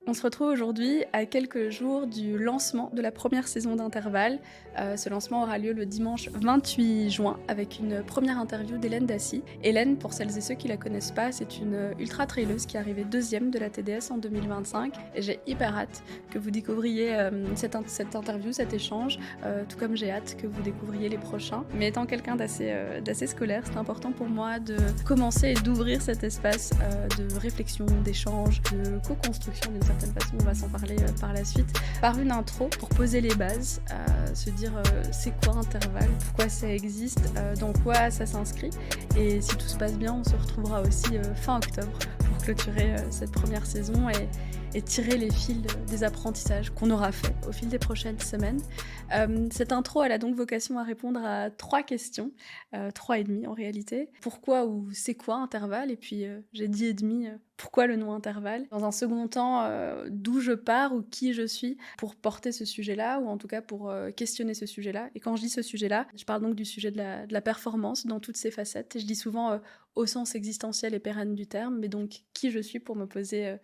On se retrouve aujourd'hui à quelques jours du lancement de la première saison d'Intervalle. Ce lancement aura lieu le dimanche 28 juin avec une première interview d'Hélène Dassy. Hélène, pour celles et ceux qui la connaissent pas, c'est une ultra-traileuse qui est arrivée deuxième de la TDS en 2025 et j'ai hyper hâte que vous découvriez cette interview, cet échange, tout comme j'ai hâte que vous découvriez les prochains. Mais étant quelqu'un d'assez scolaire, c'est important pour moi de commencer et d'ouvrir cet espace de réflexion, d'échange, de co-construction d'une certaine façon, on va s'en parler par la suite, par une intro pour poser les bases, se dire c'est quoi Intervalle, pourquoi ça existe, dans quoi ça s'inscrit, et si tout se passe bien, on se retrouvera aussi fin octobre pour clôturer cette première saison et tirer les fils des apprentissages qu'on aura fait au fil des prochaines semaines. Cette intro, elle a donc vocation à répondre à 3 questions, 3 et demi en réalité. Pourquoi ou c'est quoi Intervalle? Et puis j'ai dit et demi, pourquoi le nom Intervalle? Dans un second temps, d'où je pars ou qui je suis pour porter ce sujet-là, ou en tout cas pour questionner ce sujet-là. Et quand je dis ce sujet-là, je parle donc du sujet de la performance dans toutes ses facettes. Et je dis souvent au sens existentiel et pérenne du terme, mais donc qui je suis pour me poser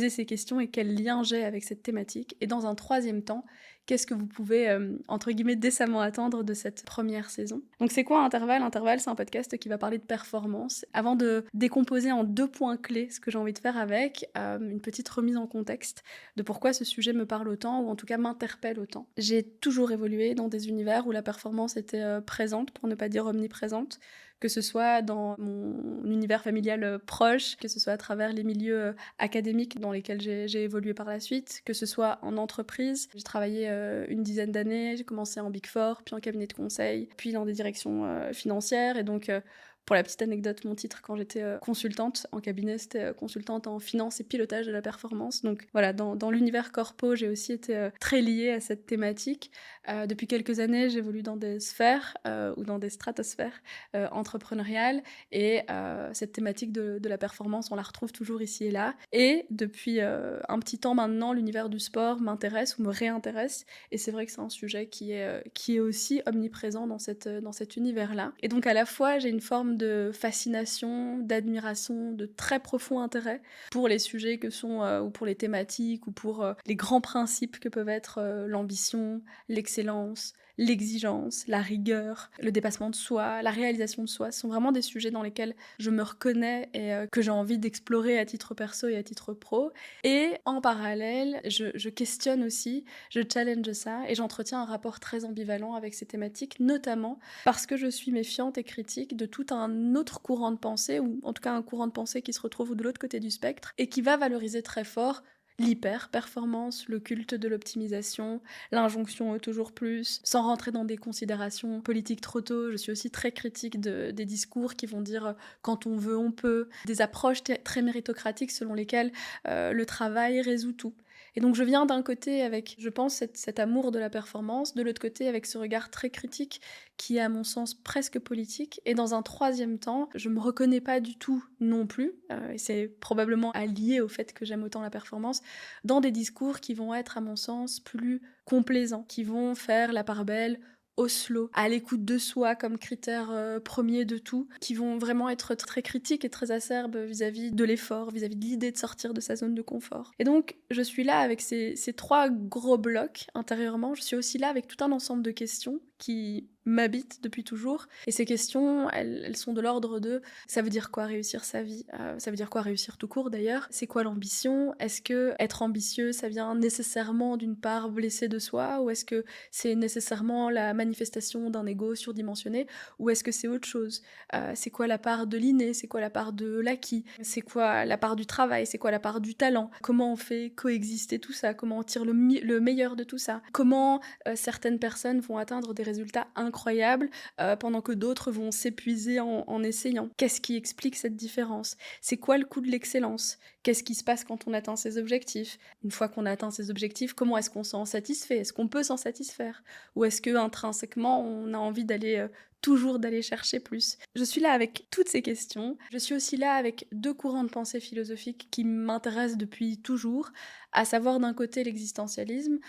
ces questions et quel lien j'ai avec cette thématique. Et dans un troisième temps, qu'est-ce que vous pouvez, entre guillemets, décemment attendre de cette première saison. Donc c'est quoi Intervalle? Intervalle, c'est un podcast qui va parler de performance. Avant de décomposer en 2 points clés ce que j'ai envie de faire avec, une petite remise en contexte de pourquoi ce sujet me parle autant, ou en tout cas m'interpelle autant. J'ai toujours évolué dans des univers où la performance était présente, pour ne pas dire omniprésente, que ce soit dans mon univers familial proche, que ce soit à travers les milieux académiques dans lesquels j'ai évolué par la suite, que ce soit en entreprise. J'ai travaillé une dizaine d'années, j'ai commencé en Big Four, puis en cabinet de conseil, puis dans des directions financières, et donc pour la petite anecdote, mon titre quand j'étais consultante en cabinet, c'était consultante en finance et pilotage de la performance. Donc voilà, dans l'univers corpo, j'ai aussi été très liée à cette thématique. Depuis quelques années, j'évolue dans des sphères ou dans des stratosphères entrepreneuriales, et cette thématique de la performance, on la retrouve toujours ici et là. Et depuis un petit temps maintenant, l'univers du sport m'intéresse ou me réintéresse, et c'est vrai que c'est un sujet qui est aussi omniprésent dans cet univers-là. Et donc à la fois, j'ai une forme de fascination, d'admiration, de très profond intérêt pour les sujets que sont, ou pour les thématiques, ou pour les grands principes que peuvent être l'ambition, l'excellence, l'exigence, la rigueur, le dépassement de soi, la réalisation de soi. Ce sont vraiment des sujets dans lesquels je me reconnais et que j'ai envie d'explorer à titre perso et à titre pro. Et en parallèle, je questionne aussi, je challenge ça, et j'entretiens un rapport très ambivalent avec ces thématiques, notamment parce que je suis méfiante et critique de tout un autre courant de pensée, ou en tout cas un courant de pensée qui se retrouve de l'autre côté du spectre, et qui va valoriser très fort l'hyper-performance, le culte de l'optimisation, l'injonction au toujours plus, sans rentrer dans des considérations politiques trop tôt. Je suis aussi très critique des discours qui vont dire quand on veut, on peut, des approches très méritocratiques selon lesquelles le travail résout tout. Et donc je viens d'un côté avec, je pense, cet amour de la performance, de l'autre côté avec ce regard très critique qui est à mon sens presque politique, et dans un troisième temps, je me reconnais pas du tout non plus, et c'est probablement allié au fait que j'aime autant la performance, dans des discours qui vont être à mon sens plus complaisants, qui vont faire la part belle au slow, à l'écoute de soi comme critère premier de tout, qui vont vraiment être très critiques et très acerbes vis-à-vis de l'effort, vis-à-vis de l'idée de sortir de sa zone de confort. Et donc, je suis là avec ces 3 gros blocs intérieurement. Je suis aussi là avec tout un ensemble de questions qui m'habitent depuis toujours. Et ces questions, elles sont de l'ordre de ça veut dire quoi réussir sa vie, ça veut dire quoi réussir tout court d'ailleurs, c'est quoi l'ambition, est-ce que être ambitieux ça vient nécessairement d'une part blessée de soi, ou est-ce que c'est nécessairement la manifestation d'un ego surdimensionné, ou est-ce que c'est autre chose, c'est quoi la part de l'inné, c'est quoi la part de l'acquis, c'est quoi la part du travail, c'est quoi la part du talent, comment on fait coexister tout ça, comment on tire le meilleur de tout ça, comment certaines personnes vont atteindre des résultats incroyables pendant que d'autres vont s'épuiser en essayant. Qu'est-ce qui explique cette différence? C'est quoi le coût de l'excellence? Qu'est-ce qui se passe quand on atteint ses objectifs? Une fois qu'on a atteint ses objectifs, comment est-ce qu'on s'en satisfait? Est-ce qu'on peut s'en satisfaire? Ou est-ce que intrinsèquement on a envie d'aller toujours d'aller chercher plus? Je suis là avec toutes ces questions. Je suis aussi là avec 2 courants de pensée philosophiques qui m'intéressent depuis toujours, à savoir d'un côté l'existentialisme,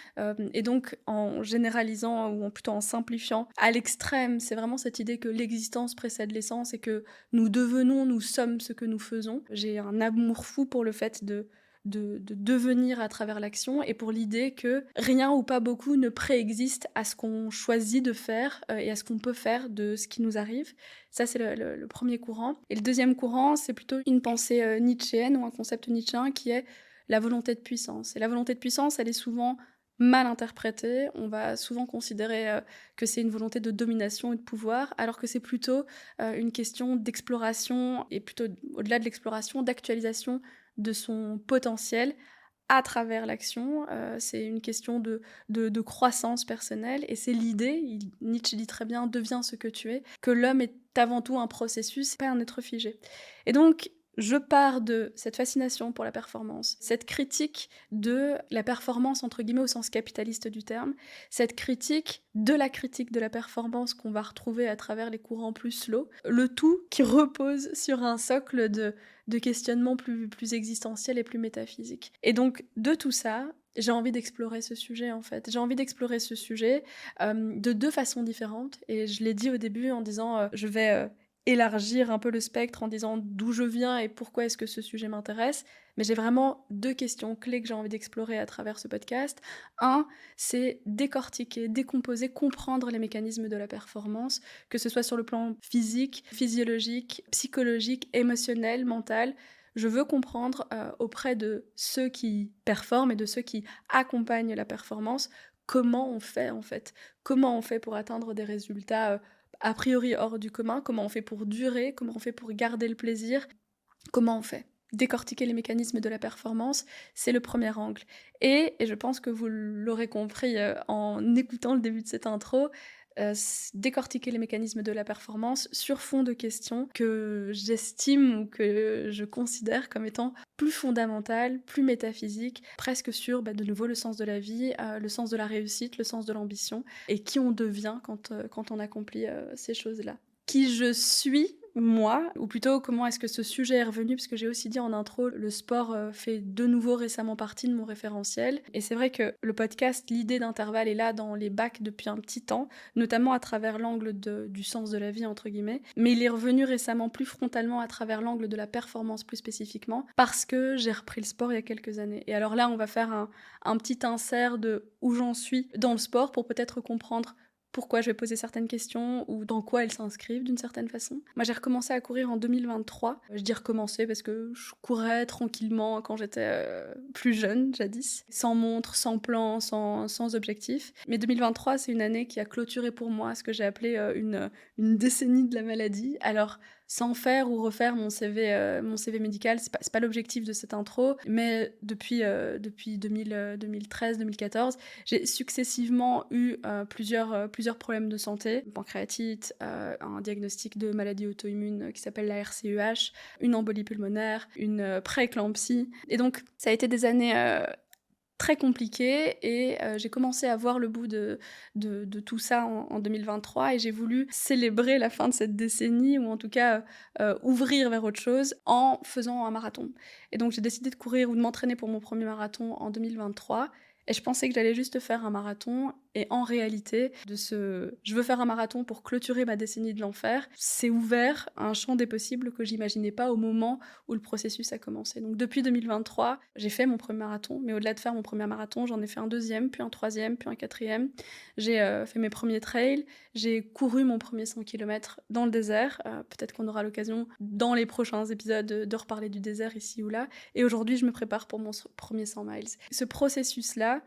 et donc en généralisant, ou plutôt en simplifiant à l'extrême, c'est vraiment cette idée que l'existence précède l'essence et que nous sommes ce que nous faisons. J'ai un amour fou pour le fait de de devenir à travers l'action et pour l'idée que rien ou pas beaucoup ne préexiste à ce qu'on choisit de faire et à ce qu'on peut faire de ce qui nous arrive. Ça, c'est le premier courant. Et le deuxième courant, c'est plutôt une pensée nietzschéenne ou un concept nietzschéen qui est la volonté de puissance. Et la volonté de puissance, elle est souvent mal interprétée. On va souvent considérer que c'est une volonté de domination et de pouvoir, alors que c'est plutôt une question d'exploration, et plutôt au-delà de l'exploration, d'actualisation de son potentiel à travers l'action. C'est une question de croissance personnelle, et c'est l'idée, Nietzsche dit très bien, deviens ce que tu es, que l'homme est avant tout un processus, pas un être figé. Et donc, je pars de cette fascination pour la performance, cette critique de la performance entre guillemets au sens capitaliste du terme, cette critique de la performance qu'on va retrouver à travers les courants plus slow, le tout qui repose sur un socle de questionnements plus existentiels et plus métaphysiques. Et donc, de tout ça, j'ai envie d'explorer ce sujet, en fait. J'ai envie d'explorer ce sujet de deux façons différentes. Et je l'ai dit au début en disant je vais élargir un peu le spectre en disant d'où je viens et pourquoi est-ce que ce sujet m'intéresse. Mais j'ai vraiment deux questions clés que j'ai envie d'explorer à travers ce podcast. Un, c'est décortiquer, décomposer, comprendre les mécanismes de la performance, que ce soit sur le plan physique, physiologique, psychologique, émotionnel, mental. Je veux comprendre auprès de ceux qui performent et de ceux qui accompagnent la performance, comment on fait en fait. Comment on fait pour atteindre des résultats a priori hors du commun, comment on fait pour durer, comment on fait pour garder le plaisir, comment on fait. Décortiquer les mécanismes de la performance, c'est le premier angle. Et je pense que vous l'aurez compris en écoutant le début de cette intro, décortiquer les mécanismes de la performance sur fond de questions que j'estime ou que je considère comme étant plus fondamentales, plus métaphysiques, presque sur de nouveau le sens de la vie, le sens de la réussite, le sens de l'ambition, et qui on devient quand on accomplit ces choses-là. Qui je suis, moi, ou plutôt comment est-ce que ce sujet est revenu, parce que j'ai aussi dit en intro, le sport fait de nouveau récemment partie de mon référentiel, et c'est vrai que le podcast, l'idée d'intervalle est là dans les bacs depuis un petit temps, notamment à travers l'angle du sens de la vie, entre guillemets, mais il est revenu récemment plus frontalement à travers l'angle de la performance plus spécifiquement, parce que j'ai repris le sport il y a quelques années. Et alors là, on va faire un petit insert de où j'en suis dans le sport pour peut-être comprendre pourquoi je vais poser certaines questions ou dans quoi elles s'inscrivent d'une certaine façon. Moi, j'ai recommencé à courir en 2023. Je dis recommencer parce que je courais tranquillement quand j'étais plus jeune, jadis, sans montre, sans plan, sans objectif. Mais 2023, c'est une année qui a clôturé pour moi ce que j'ai appelé une décennie de la maladie. Alors, sans faire ou refaire mon CV médical, c'est pas l'objectif de cette intro, mais depuis 2013-2014, j'ai successivement eu plusieurs problèmes de santé, pancréatite, un diagnostic de maladie auto-immune qui s'appelle la RCUH, une embolie pulmonaire, une prééclampsie. Et donc, ça a été des années très compliqué et j'ai commencé à voir le bout de tout ça en 2023 et j'ai voulu célébrer la fin de cette décennie ou en tout cas ouvrir vers autre chose en faisant un marathon. Et donc j'ai décidé de courir ou de m'entraîner pour mon premier marathon en 2023 et je pensais que j'allais juste faire un marathon et en réalité, je veux faire un marathon pour clôturer ma décennie de l'enfer, c'est ouvert à un champ des possibles que j'imaginais pas au moment où le processus a commencé. Donc depuis 2023, j'ai fait mon premier marathon, mais au-delà de faire mon premier marathon, j'en ai fait un deuxième, puis un troisième, puis un quatrième. J'ai fait mes premiers trails, j'ai couru mon premier 100 km dans le désert. Peut-être qu'on aura l'occasion dans les prochains épisodes de reparler du désert ici ou là. Et aujourd'hui, je me prépare pour mon premier 100 miles. Ce processus-là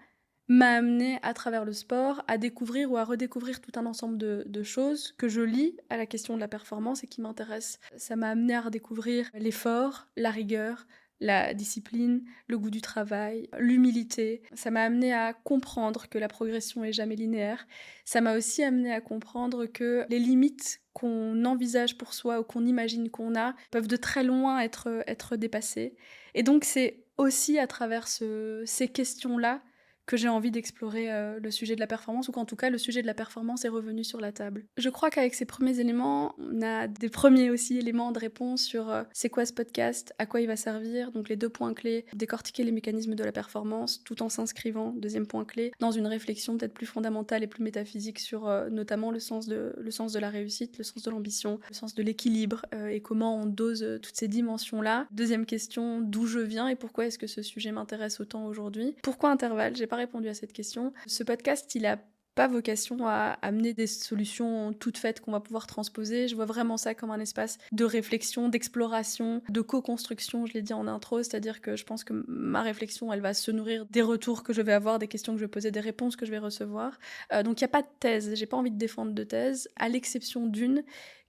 m'a amené à travers le sport à découvrir ou à redécouvrir tout un ensemble de choses que je lis à la question de la performance et qui m'intéressent. Ça m'a amené à redécouvrir l'effort, la rigueur, la discipline, le goût du travail, l'humilité. Ça m'a amené à comprendre que la progression est jamais linéaire. Ça m'a aussi amené à comprendre que les limites qu'on envisage pour soi ou qu'on imagine qu'on a peuvent de très loin être dépassées. Et donc c'est aussi à travers ces questions-là que j'ai envie d'explorer le sujet de la performance, ou qu'en tout cas le sujet de la performance est revenu sur la table. Je crois qu'avec ces premiers éléments, on a des premiers aussi éléments de réponse sur c'est quoi ce podcast, à quoi il va servir, donc les 2 points clés, décortiquer les mécanismes de la performance tout en s'inscrivant, deuxième point clé, dans une réflexion peut-être plus fondamentale et plus métaphysique sur notamment le sens de la réussite, le sens de l'ambition, le sens de l'équilibre et comment on dose toutes ces dimensions-là. Deuxième question, d'où je viens et pourquoi est-ce que ce sujet m'intéresse autant aujourd'hui. Pourquoi Intervalle? J'ai pas répondu à cette question. Ce podcast, il a pas vocation à amener des solutions toutes faites qu'on va pouvoir transposer. Je vois vraiment ça comme un espace de réflexion, d'exploration, de co-construction, je l'ai dit en intro, c'est-à-dire que je pense que ma réflexion, elle va se nourrir des retours que je vais avoir, des questions que je vais poser, des réponses que je vais recevoir. Donc il n'y a pas de thèse, j'ai pas envie de défendre de thèse, à l'exception d'une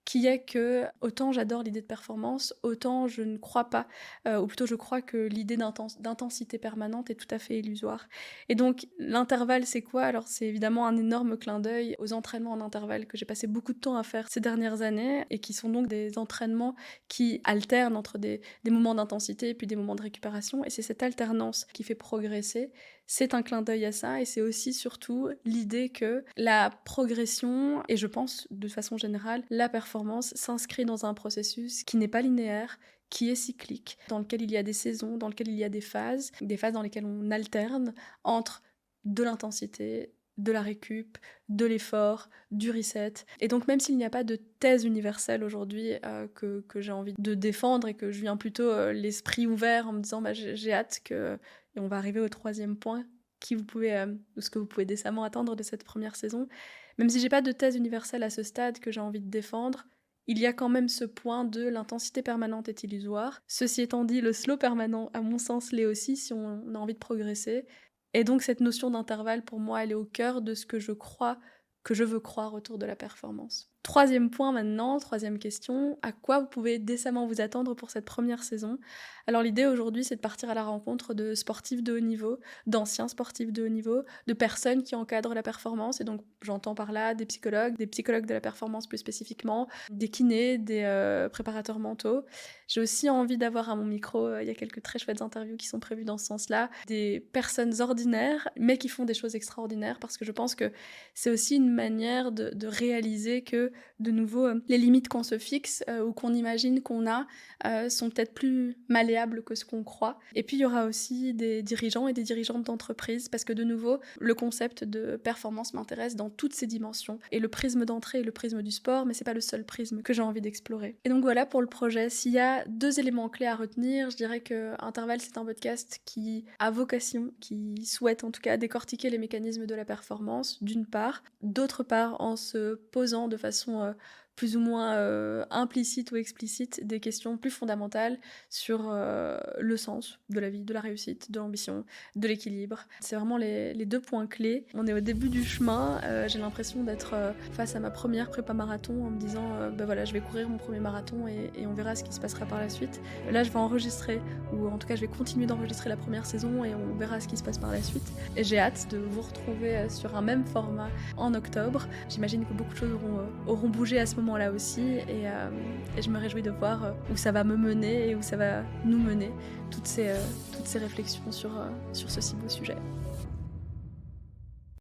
qui est que autant j'adore l'idée de performance, autant je ne crois pas, ou plutôt je crois que l'idée d'intensité permanente est tout à fait illusoire. Et donc l'intervalle c'est quoi? Alors c'est évidemment un énorme clin d'œil aux entraînements en intervalle que j'ai passé beaucoup de temps à faire ces dernières années, et qui sont donc des entraînements qui alternent entre des moments d'intensité et puis des moments de récupération, et c'est cette alternance qui fait progresser. C'est un clin d'œil à ça, et c'est aussi surtout l'idée que la progression, et je pense de façon générale, la performance s'inscrit dans un processus qui n'est pas linéaire, qui est cyclique, dans lequel il y a des saisons, dans lequel il y a des phases dans lesquelles on alterne entre de l'intensité, de la récup, de l'effort, du reset. Et donc même s'il n'y a pas de thèse universelle aujourd'hui que j'ai envie de défendre, et que je viens plutôt l'esprit ouvert en me disant j'ai hâte que... Et on va arriver au 3e point, ou ce que vous pouvez décemment attendre de cette première saison. Même si j'ai pas de thèse universelle à ce stade que j'ai envie de défendre, il y a quand même ce point de l'intensité permanente est illusoire. Ceci étant dit, le slow permanent, à mon sens, l'est aussi si on a envie de progresser. Et donc cette notion d'intervalle, pour moi, elle est au cœur de ce que je veux croire autour de la performance. 3e point maintenant, 3e question, à quoi vous pouvez décemment vous attendre pour cette première saison? Alors l'idée aujourd'hui, c'est de partir à la rencontre de sportifs de haut niveau, d'anciens sportifs de haut niveau, de personnes qui encadrent la performance, et donc j'entends par là des psychologues de la performance plus spécifiquement, des kinés, des préparateurs mentaux. J'ai aussi envie d'avoir à mon micro, il y a quelques très chouettes interviews qui sont prévues dans ce sens-là, des personnes ordinaires, mais qui font des choses extraordinaires, parce que je pense que c'est aussi une manière de réaliser que, de nouveau, les limites qu'on se fixe ou qu'on imagine qu'on a sont peut-être plus malléables que ce qu'on croit. Et puis il y aura aussi des dirigeants et des dirigeantes d'entreprise, parce que de nouveau, le concept de performance m'intéresse dans toutes ses dimensions. Et le prisme d'entrée est le prisme du sport, mais c'est pas le seul prisme que j'ai envie d'explorer. Et donc voilà pour le projet. S'il y a 2 éléments clés à retenir, je dirais que Intervalle, c'est un podcast qui a vocation, qui souhaite en tout cas décortiquer les mécanismes de la performance, d'une part. D'autre part, en se posant de façon plus ou moins implicite ou explicite des questions plus fondamentales sur le sens de la vie, de la réussite, de l'ambition, de l'équilibre. C'est vraiment les 2 points clés. On est au début du chemin, j'ai l'impression d'être face à ma première prépa marathon en me disant voilà, je vais courir mon premier marathon et on verra ce qui se passera par la suite. Là, je vais enregistrer, ou en tout cas je vais continuer d'enregistrer la première saison, et on verra ce qui se passe par la suite. Et j'ai hâte de vous retrouver sur un même format en octobre. J'imagine que beaucoup de choses auront bougé à ce moment-là aussi, et je me réjouis de voir où ça va me mener et où ça va nous mener, toutes ces réflexions sur ce si beau sujet.